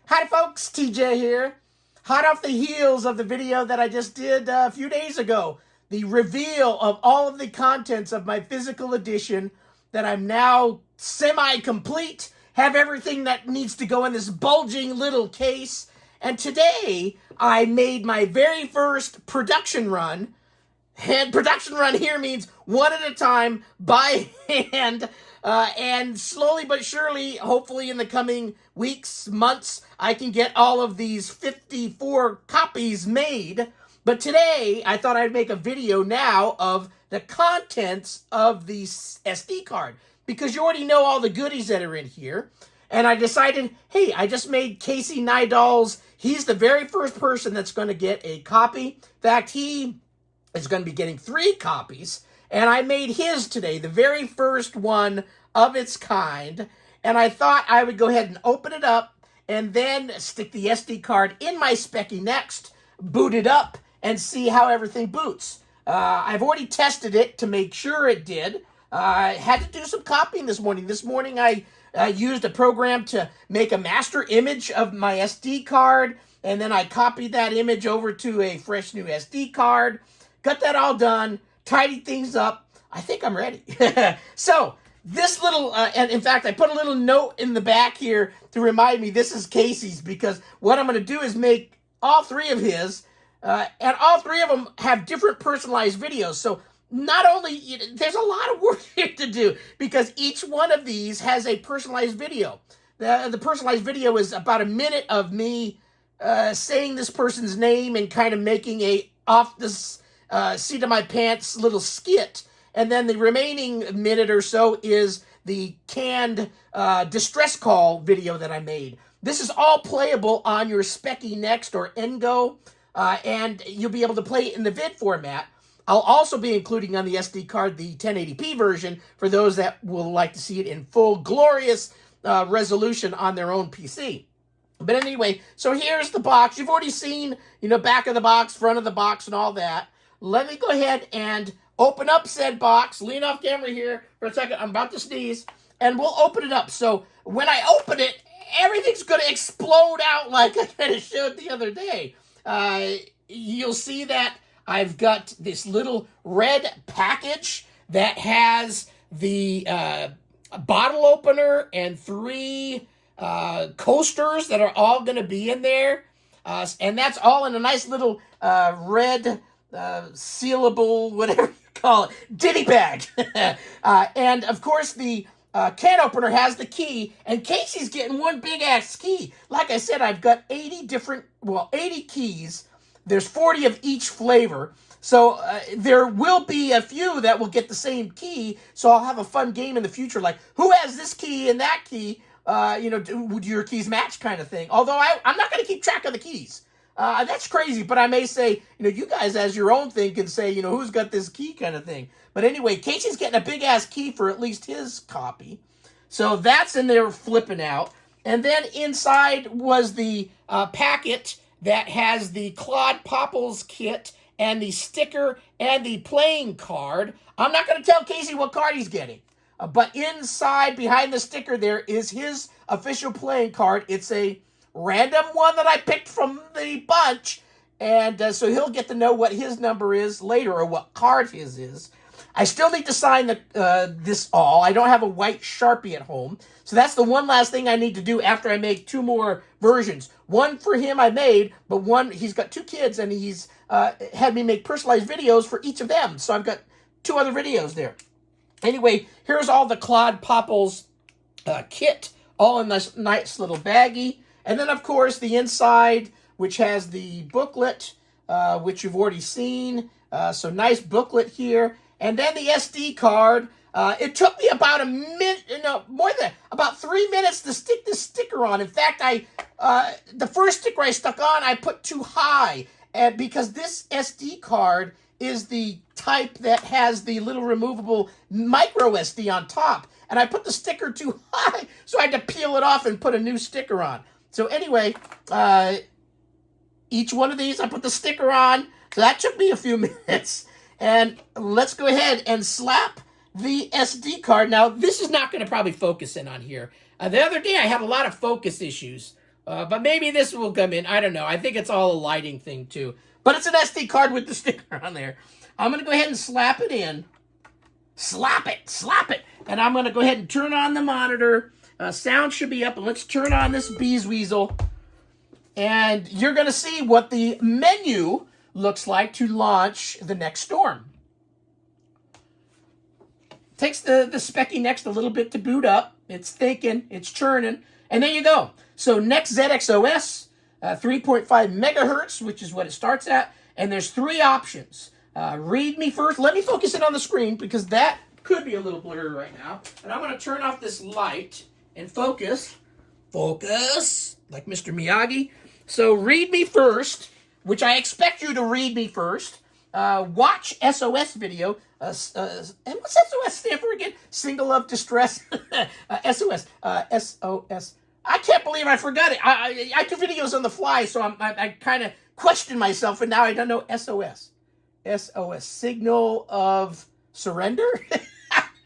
Hi folks, TJ here. Hot off the heels of the video that I just did a few days ago. The reveal of all of the contents of my physical edition that I'm now semi-complete. Have everything that needs to go in this bulging little case. And today, I made my very first production run. And production run here means one at a time, by hand, and slowly but surely, hopefully in the coming weeks, months, I can get all of these 54 copies made. But today, I thought I'd make a video now of the contents of the SD card, because you already know all the goodies that are in here. And I decided, hey, I just made Casey Nidal's. He's the very first person that's going to get a copy. In fact, he is going to be getting 3 copies. And I made his today, the very first one of its kind. And I thought I would go ahead and open it up and then stick the SD card in my Specky Next, boot it up, and see how everything boots. I've already tested it to make sure it did. I had to do some copying this morning. This morning I used a program to make a master image of my SD card, and then I copied that image over to a fresh new SD card. Got that all done, tidied things up. I think I'm ready. So, this little, and in fact, I put a little note in the back here to remind me this is Casey's, because what I'm going to do is make all 3 of his, and all 3 of them have different personalized videos. So, not only, there's a lot of work here to do, because each one of these has a personalized video. The personalized video is about a minute of me saying this person's name and kind of making a off the seat of my pants little skit. And then the remaining minute or so is the canned distress call video that I made. This is all playable on your Specky Next or Ngo, and you'll be able to play it in the vid format. I'll also be including on the SD card the 1080p version for those that will like to see it in full glorious resolution on their own PC. But anyway, so here's the box. You've already seen, back of the box, front of the box, and all that. Let me go ahead and open up said box. Lean off camera here for a second. I'm about to sneeze. And we'll open it up. So when I open it, everything's going to explode out like I kind of showed the other day. You'll see that I've got this little red package that has the bottle opener and 3 coasters that are all going to be in there. And that's all in a nice little red sealable, whatever you call it, ditty bag. And of course the can opener has the key, and Casey's getting one big ass key. Like I said, I've got 80 keys. There's 40 of each flavor. So there will be a few that will get the same key. So I'll have a fun game in the future, like who has this key and that key? Would your keys match kind of thing. Although I'm not going to keep track of the keys. That's crazy, but I may say, you guys as your own thing can say, who's got this key kind of thing. But anyway, Casey's getting a big-ass key for at least his copy. So that's in there flipping out. And then inside was the packet that has the Claude Popples kit and the sticker and the playing card. I'm not going to tell Casey what card he's getting. But inside, behind the sticker there, is his official playing card. It's a random one that I picked from the bunch, and so he'll get to know what his number is later, or what card his is. I still need to sign this all. I don't have a white Sharpie at home, so that's the one last thing I need to do after I make 2 more versions. One for him I made, but one, he's got 2 kids, and he's had me make personalized videos for each of them, so I've got 2 other videos there. Anyway, here's all the Claude Popples kit, all in this nice little baggie. And then, of course, the inside, which has the booklet, which you've already seen. So nice booklet here. And then the SD card. It took me about a minute, about 3 minutes to stick this sticker on. In fact, the first sticker I stuck on, I put too high. And because this SD card is the type that has the little removable micro SD on top. And I put the sticker too high, so I had to peel it off and put a new sticker on. So anyway, each one of these, I put the sticker on. So that took me a few minutes. And let's go ahead and slap the SD card. Now, this is not going to probably focus in on here. The other day, I had a lot of focus issues But maybe this will come in. I don't know. I think it's all a lighting thing too. But it's an SD card with the sticker on there. I'm going to go ahead and slap it in. Slap it. And I'm going to go ahead and turn on the monitor. Sound should be up. And let's turn on this Bees Weasel. And you're going to see what the menu looks like to launch the Next Storm. Takes the Specky Next a little bit to boot up. It's thinking, it's churning. And there you go. So Next ZXOS, 3.5 megahertz, which is what it starts at. And there's 3 options. Read me first. Let me focus it on the screen because that could be a little blurry right now. And I'm going to turn off this light and focus. Focus, like Mr. Miyagi. So read me first, which I expect you to read me first. Watch SOS video. And what's SOS stand for again? Single of distress. SOS. SOS. I can't believe I forgot it. I do videos on the fly, so I kind of question myself, and now I don't know SOS. SOS. Signal of surrender?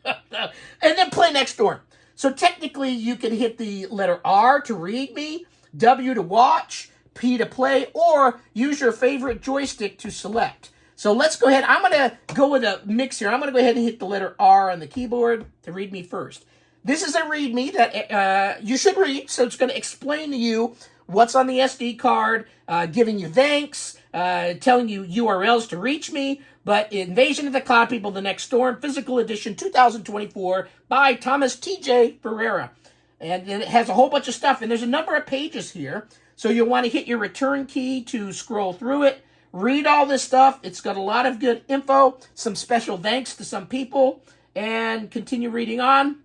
And then play Next Door. So technically, you can hit the letter R to read me, W to watch, P to play, or use your favorite joystick to select. So let's go ahead. I'm going to go with a mix here. I'm going to go ahead and hit the letter R on the keyboard to read me first. This is a readme that you should read, so it's going to explain to you what's on the SD card, giving you thanks, telling you URLs to reach me. But Invasion of the Cloud People, The Next Storm, Physical Edition 2024 by Thomas T.J. Ferreira. And it has a whole bunch of stuff, and there's a number of pages here. So you'll want to hit your return key to scroll through it. Read all this stuff. It's got a lot of good info, some special thanks to some people, and continue reading on.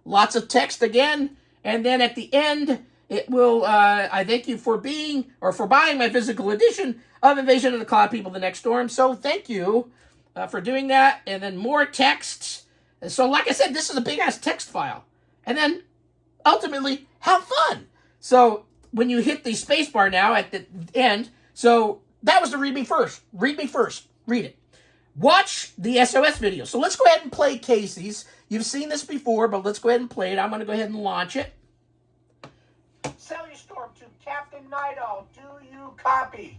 Lots of text again, and then at the end, it will, I thank you for being, or for buying my physical edition of Invasion of the Cloud People, The Next Storm. So thank you for doing that, and then more texts. So like I said, this is a big-ass text file. And then, ultimately, have fun. So when you hit the spacebar now at the end, so that was the read me first. Read me first. Read it. Watch the SOS video. So let's go ahead and play Casey's. You've seen this before, but let's go ahead and play it. I'm going to go ahead and launch it. Sell your storm to Captain Night Owl. Do you copy?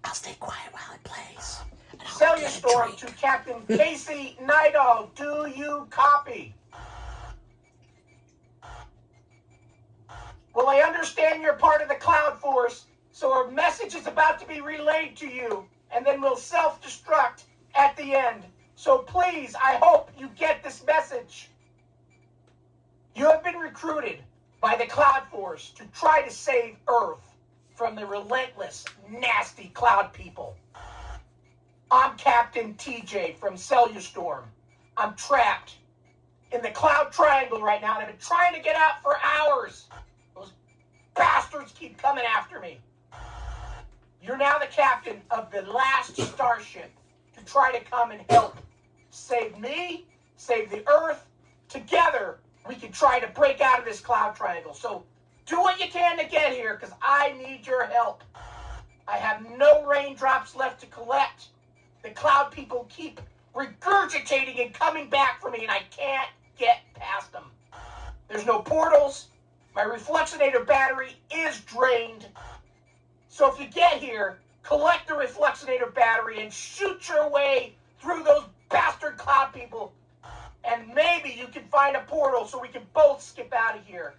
I'll stay quiet while it plays. Sell your storm to Captain Casey Night Owl. Do you copy? Well, I understand you're part of the Cloud Force, so a message is about to be relayed to you, and then we'll self-destruct at the end. So please, I hope you get this message. You have been recruited by the Cloud Force to try to save Earth from the relentless, nasty Cloud People. I'm Captain TJ from Storm. I'm trapped in the Cloud Triangle right now, and I've been trying to get out for hours. Those bastards keep coming after me. You're now the captain of the last starship to try to come and help save me, save the Earth. Together, we can try to break out of this Cloud Triangle. So do what you can to get here, because I need your help. I have no raindrops left to collect. The Cloud People keep regurgitating and coming back for me, and I can't get past them. There's no portals. My Reflexionator battery is drained. So if you get here, collect the Reflexionator battery and shoot your way through those bastard Cloud People. And maybe you can find a portal so we can both skip out of here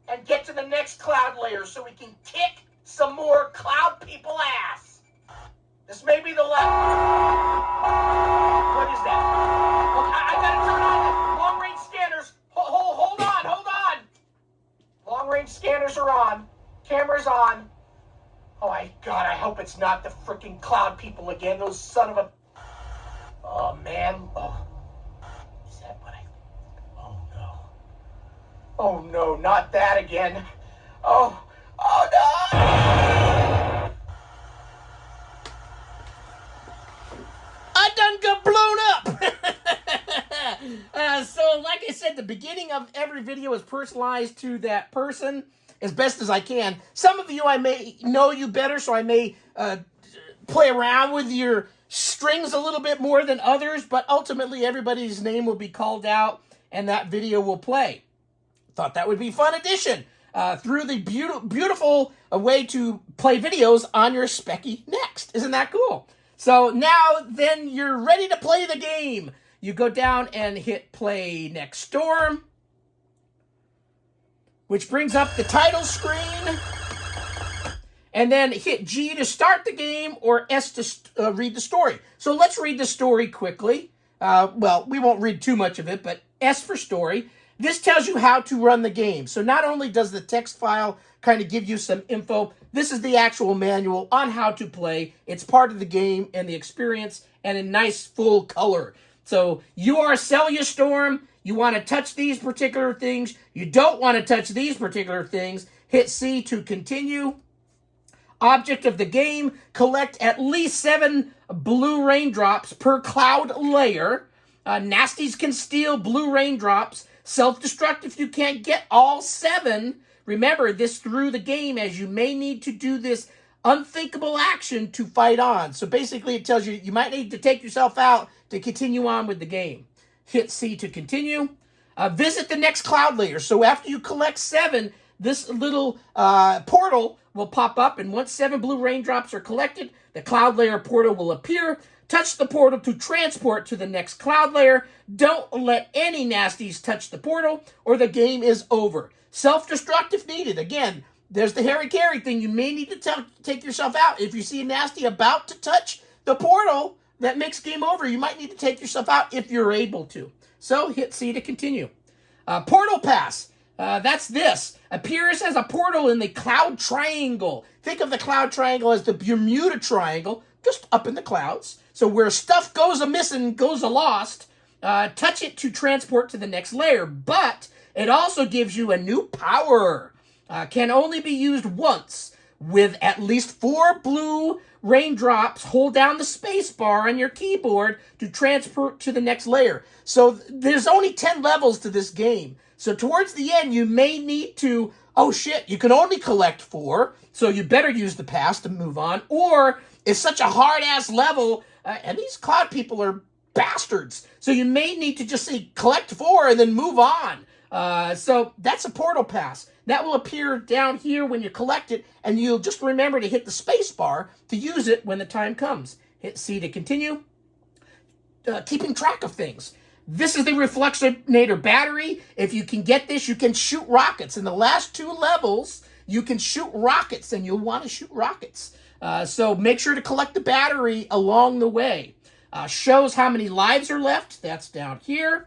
and get to the next cloud layer so we can kick some more Cloud People ass. This may be the last. What is that? Look, I gotta turn on the long-range scanners. Hold on. Long-range scanners are on. Camera's on. Oh my God, I hope it's not the freaking Cloud People again. Those son of a... Oh, man. Oh. Is that what I... Oh, no. Oh, no, not that again. Oh no! I done got blown up! So, like I said, the beginning of every video is personalized to that person as best as I can. Some of you, I may know you better, so I may play around with your strings a little bit more than others, but ultimately everybody's name will be called out and that video will play. Thought that would be a fun addition. through the beautiful way to play videos on your Specky Next. Isn't that cool? So now then you're ready to play the game. You go down and hit play next storm, which brings up the title screen. And then hit G to start the game or S to read the story. So let's read the story quickly. Well, we won't read too much of it, but S for story. This tells you how to run the game. So not only does the text file kind of give you some info, this is the actual manual on how to play. It's part of the game and the experience and in nice full color. So you are Celia Storm. You want to touch these particular things. You don't want to touch these particular things. Hit C to continue. Object of the game, collect at least 7 blue raindrops per cloud layer. Nasties can steal blue raindrops. Self-destruct if you can't get all 7. Remember this through the game, as you may need to do this unthinkable action to fight on. So basically it tells you you might need to take yourself out to continue on with the game. Hit C to continue. Visit the next cloud layer. So after you collect 7, this little portal will pop up, and once 7 blue raindrops are collected, the cloud layer portal will appear. Touch the portal to transport to the next cloud layer. Don't let any nasties touch the portal, or the game is over. Self-destruct if needed. Again, there's the Harry Carry thing. You may need to take yourself out. If you see a nasty about to touch the portal that makes game over, you might need to take yourself out if you're able to. So hit C to continue. Portal pass. That's this. Appears as a portal in the cloud triangle. Think of the cloud triangle as the Bermuda Triangle, just up in the clouds. So where stuff goes a-missing, goes a-lost, touch it to transport to the next layer. But it also gives you a new power. Can only be used once. With at least 4 blue raindrops, hold down the space bar on your keyboard to transport to the next layer. So there's only 10 levels to this game. So towards the end, you may need to, oh shit, you can only collect 4, so you better use the pass to move on. Or it's such a hard-ass level, and these cloud people are bastards. So you may need to just say collect 4 and then move on. So that's a portal pass. That will appear down here when you collect it, and you'll just remember to hit the space bar to use it when the time comes. Hit C to continue. Keeping track of things. This is the Reflexionator battery. If you can get this, you can shoot rockets. In the last 2 levels, you can shoot rockets, and you'll want to shoot rockets. So make sure to collect the battery along the way. Shows how many lives are left. That's down here.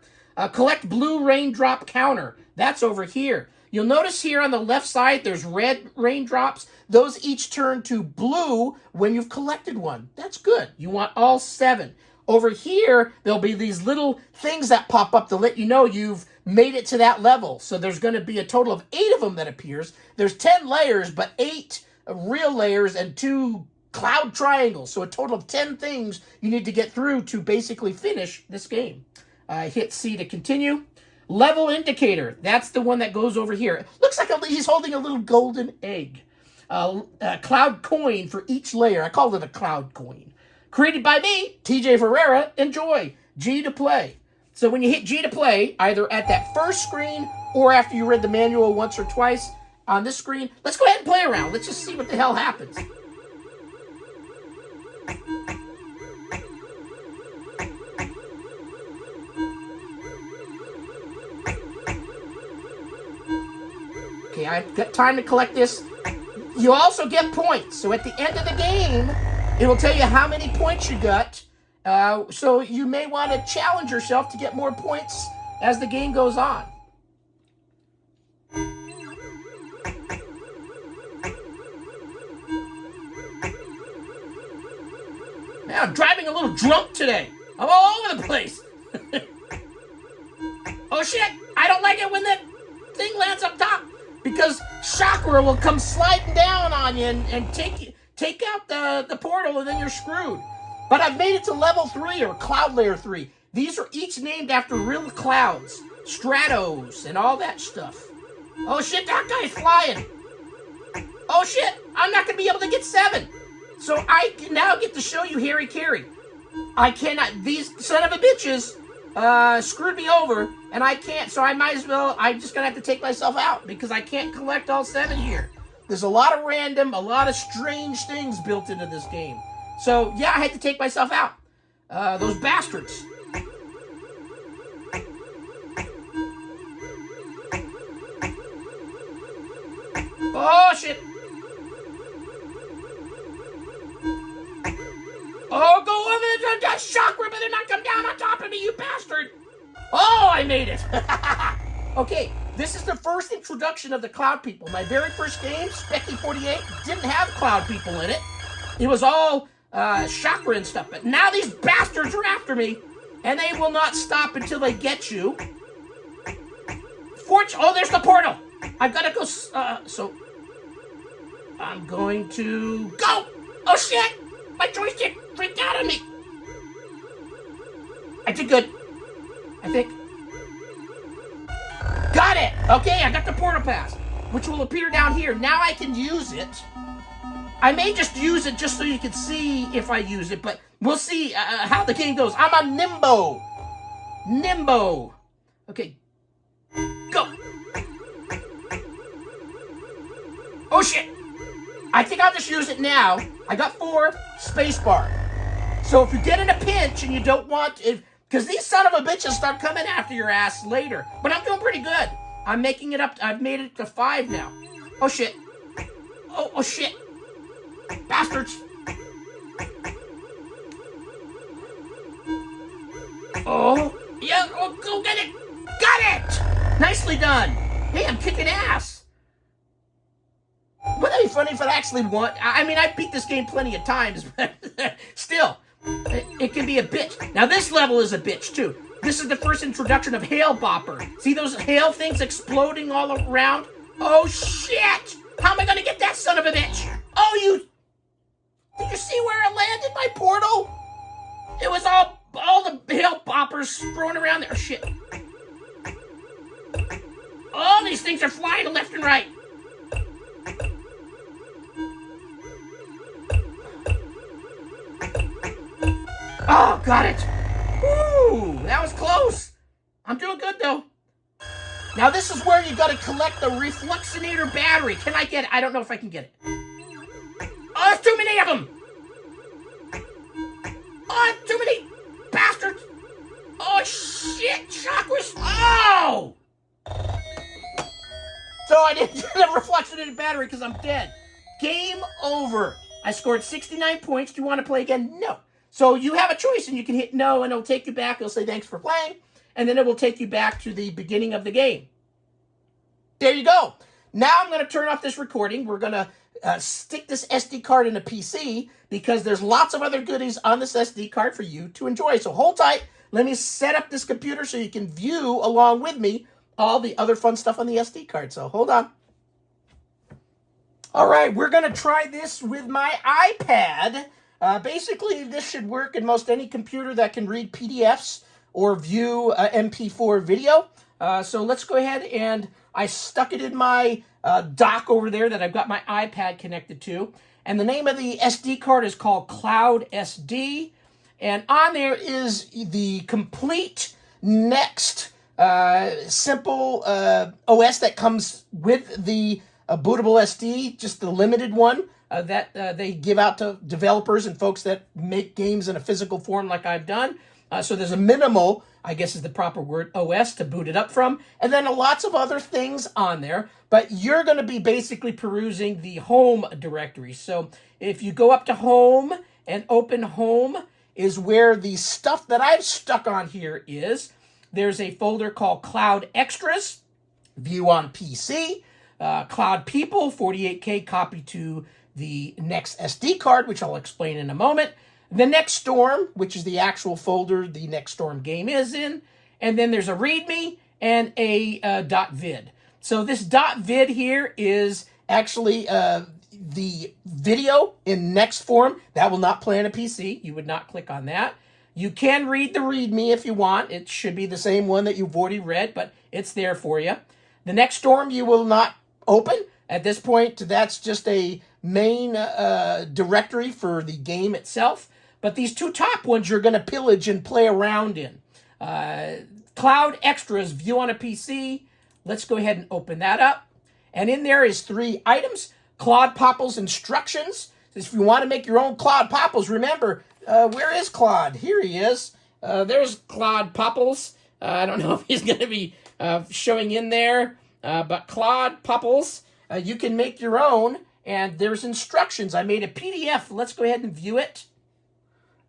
Collect blue raindrop counter. That's over here. You'll notice here on the left side, there's red raindrops. Those each turn to blue when you've collected one. That's good. You want all 7. Over here, there'll be these little things that pop up to let you know you've made it to that level. So there's going to be a total of 8 of them that appears. There's 10 layers, but 8 real layers and 2 cloud triangles. So a total of 10 things you need to get through to basically finish this game. Hit C to continue. Level indicator. That's the one that goes over here. Looks like he's holding a little golden egg. A cloud coin for each layer. I call it a cloud coin. Created by me, TJ Ferreira. Enjoy. G to play. So when you hit G to play, either at that first screen or after you read the manual once or twice on this screen, let's go ahead and play around. Let's just see what the hell happens. Okay, I've got time to collect this. You also get points. So at the end of the game, it will tell you how many points you got. So you may want to challenge yourself to get more points as the game goes on. Man, I'm driving a little drunk today. I'm all over the place. Oh shit, I don't like it when that thing lands up top, because Chakra will come sliding down on you and take out the portal, and then you're screwed. But I've made it to level 3, or cloud layer 3. These are each named after real clouds, stratos, and all that stuff. Oh shit, that guy's flying. Oh shit, I'm not gonna be able to get 7. So I now get to show you Harry Carry. I cannot, these son of a bitches screwed me over, And I can't, so I might as well, I'm just going to have to take myself out because I can't collect all 7 here. There's a lot of random, a lot of strange things built into this game. So, yeah, I had to take myself out. Those bastards. Oh, shit. Oh, go over the shock rip and then not come down on top of me, you bastard. Oh, I made it. Okay, this is the first introduction of the Cloud People. My very first game, Specky 48, didn't have Cloud People in it. It was all chakra and stuff. But now these bastards are after me, and they will not stop until they get you. Oh, there's the portal. I've got to go. So I'm going to go. Oh, shit. My joystick freaked out on me. I did good, I think. Got it! Okay, I got the portal pass, which will appear down here. Now I can use it. I may just use it just so you can see if I use it, but we'll see how the game goes. I'm on Nimbo. Nimbo. Okay. Go. Oh, shit. I think I'll just use it now. I got 4, spacebar. So if you get in a pinch and you don't want... Because these son of a bitches start coming after your ass later. But I'm doing pretty good. I'm making it up. I've made it to 5 now. Oh, shit. Oh, shit. Bastards. Oh, yeah. Oh, go get it. Got it. Nicely done. Hey, I'm kicking ass. Wouldn't that be funny if I actually won? I mean, I beat this game plenty of times, but still. It can be a bitch. Now this level is a bitch too. This is the first introduction of Hail Bopper. See those hail things exploding all around? Oh shit! How am I gonna get that son of a bitch? Oh, did you see where it landed, my portal? It was all the Hail Boppers thrown around there. Oh, shit. All these things are flying left and right. Oh, got it. Woo, that was close. I'm doing good, though. Now, this is where you got to collect the Refluxinator battery. Can I get it? I don't know if I can get it. Oh, there's too many of them. Oh, too many bastards. Oh, shit. Chakras. Oh. So I didn't get a Refluxinator battery because I'm dead. Game over. I scored 69 points. Do you want to play again? No. So you have a choice, and you can hit no, and it'll take you back. It'll say thanks for playing, and then it will take you back to the beginning of the game. There you go. Now I'm going to turn off this recording. We're going to stick this SD card in a PC because there's lots of other goodies on this SD card for you to enjoy. So hold tight. Let me set up this computer so you can view, along with me, all the other fun stuff on the SD card. So hold on. All right, we're going to try this with my iPad. Basically, this should work in most any computer that can read PDFs or view MP4 video. So let's go ahead, and I stuck it in my dock over there that I've got my iPad connected to. And the name of the SD card is called Cloud SD. And on there is the complete Next simple OS that comes with the bootable SD, just the limited one. That they give out to developers and folks that make games in a physical form like I've done. So there's a minimal, I guess is the proper word, OS to boot it up from. And then lots of other things on there. But you're going to be basically perusing the home directory. So if you go up to home and open home is where the stuff that I've stuck on here is. There's a folder called Cloud Extras, View on PC, Cloud People, 48K copy to the Next SD card, which I'll explain in a moment. The Next Storm, which is the actual folder the Next Storm game is in. And then there's a README and a .vid. So this .vid here is actually the video in Next form. That will not play on a PC. You would not click on that. You can read the README if you want. It should be the same one that you've already read, but it's there for you. The Next Storm you will not open. At this point, that's just a main directory for the game itself. But these two top ones you're going to pillage and play around in. Cloud Cloud Extras View on a PC. Let's go ahead and open that up. And in there is 3 items. Claude Popple's instructions. If you want to make your own Claude Popples, remember, where is Claude? Here he is. There's Claude Popples. I don't know if he's going to be showing in there, but Claude Popples, you can make your own, and there's instructions. I made a PDF. Let's go ahead and view it.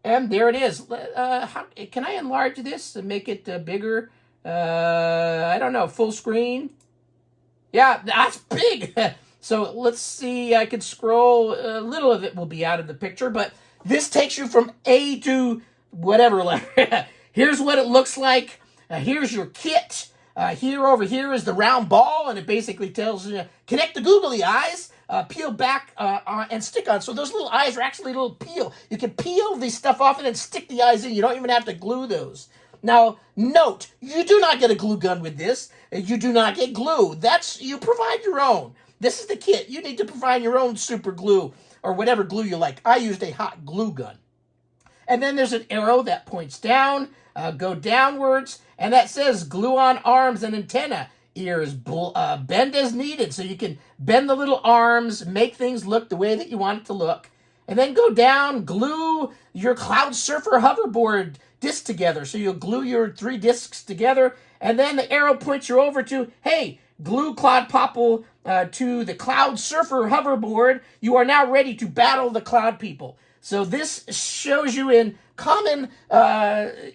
And there it is. Can I enlarge this and make it bigger? I don't know, full screen? Yeah, that's big. So let's see, I can scroll. A little of it will be out of the picture, but this takes you from A to whatever letter. Here's what it looks like. Here's your kit. Over here is the round ball, and it basically tells you, connect the googly eyes, peel back and stick on. So those little eyes are actually a little peel. You can peel the stuff off and then stick the eyes in. You don't even have to glue those. Now, note, you do not get a glue gun with this. You do not get glue. You provide your own. This is the kit. You need to provide your own super glue or whatever glue you like. I used a hot glue gun. And then there's an arrow that points down, go downwards, and that says glue on arms and antenna. Ears, bend as needed. So you can bend the little arms, make things look the way that you want it to look. And then go down, glue your Cloud Surfer hoverboard disc together. So you'll glue your 3 discs together, and then the arrow points you over to, hey, glue Claude Popple to the Cloud Surfer hoverboard. You are now ready to battle the Cloud people. So this shows you in common,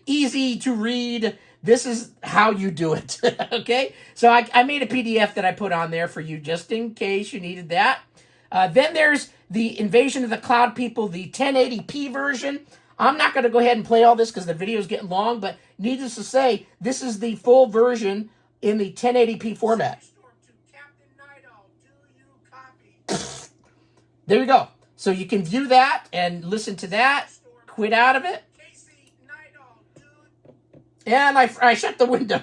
easy to read. This is how you do it, okay? So I made a PDF that I put on there for you just in case you needed that. Then there's the Invasion of the Cloud People, the 1080p version. I'm not going to go ahead and play all this because the video is getting long, but needless to say, this is the full version in the 1080p format. There you go. So you can view that and listen to that, quit out of it. And I shut the window.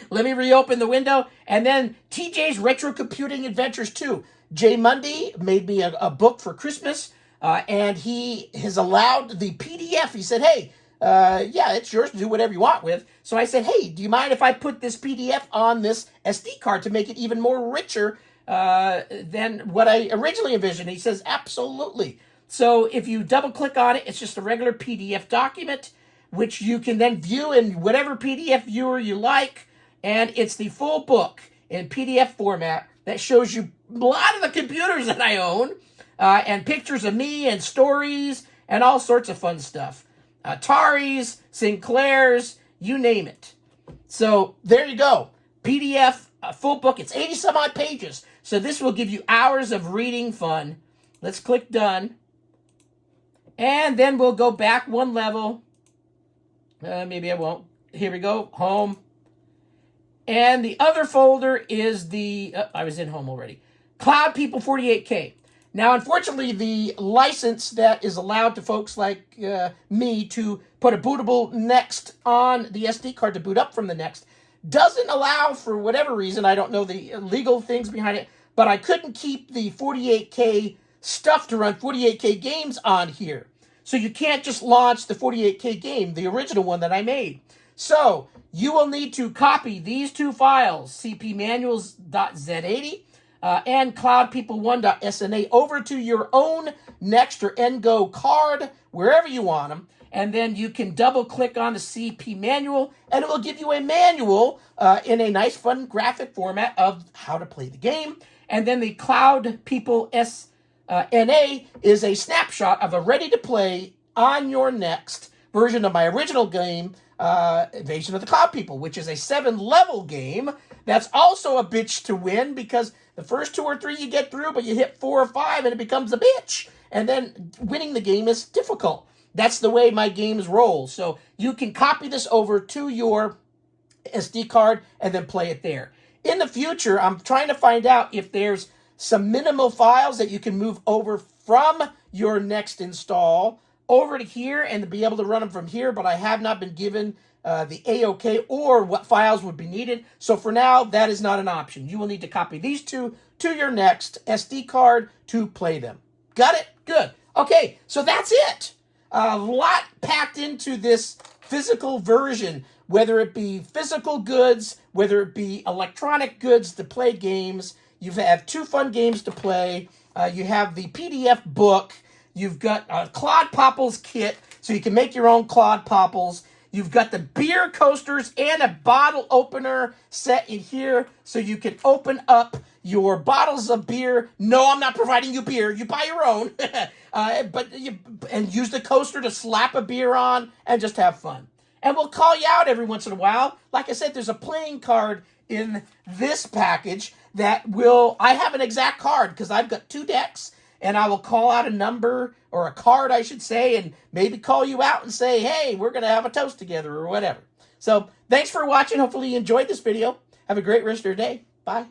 Let me reopen the window. And then TJ's Retro Computing Adventures 2. Jay Mundy made me a book for Christmas, and he has allowed the PDF. He said, hey, yeah, it's yours to do whatever you want with. So I said, hey, do you mind if I put this PDF on this SD card to make it even more richer than what I originally envisioned? He says, absolutely. So if you double click on it, it's just a regular PDF document, which you can then view in whatever PDF viewer you like. And it's the full book in PDF format that shows you a lot of the computers that I own, and pictures of me and stories and all sorts of fun stuff. Ataris, Sinclairs, you name it. So there you go. PDF, full book. It's 80 some odd pages. So this will give you hours of reading fun. Let's click done. And then we'll go back one level. Maybe I won't. Here we go. Home. And the other folder is the... I was in home already. Cloud People 48K. Now, unfortunately, the license that is allowed to folks like me to put a bootable Next on the SD card to boot up from the Next doesn't allow, for whatever reason, I don't know the legal things behind it, but I couldn't keep the 48K stuff to run 48K games on here. So you can't just launch the 48K game, the original one that I made. So you will need to copy these 2 files, cpmanuals.z80 and cloudpeople1.sna, over to your own Next or NGO card, wherever you want them. And then you can double click on the CP manual, and it will give you a manual in a nice, fun graphic format of how to play the game. And then the Cloud People NA is a snapshot of a ready-to-play on your Next version of my original game, Invasion of the Cloud People, which is a 7-level game that's also a bitch to win, because the first 2 or 3 you get through, but you hit 4 or 5 and it becomes a bitch. And then winning the game is difficult. That's the way my games roll. So you can copy this over to your SD card and then play it there. In the future, I'm trying to find out if there's some minimal files that you can move over from your Next install over to here and to be able to run them from here, but I have not been given the A-OK or what files would be needed. So for now, that is not an option. You will need to copy these 2 to your Next SD card to play them. Got it? Good. Okay, so that's it. A lot packed into this physical version whether it be physical goods, whether it be electronic goods to play games. You have 2 fun games to play. You have the PDF book. You've got a Claude Popples kit, so you can make your own Claude Popples. You've got the beer coasters and a bottle opener set in here, so you can open up your bottles of beer. No, I'm not providing you beer. You buy your own. And use the coaster to slap a beer on and just have fun. And we'll call you out every once in a while. Like I said, there's a playing card in this package that I have an exact card because I've got 2 decks, and I will call out a number, or a card, I should say, and maybe call you out and say, hey, we're going to have a toast together or whatever. So thanks for watching. Hopefully you enjoyed this video. Have a great rest of your day. Bye.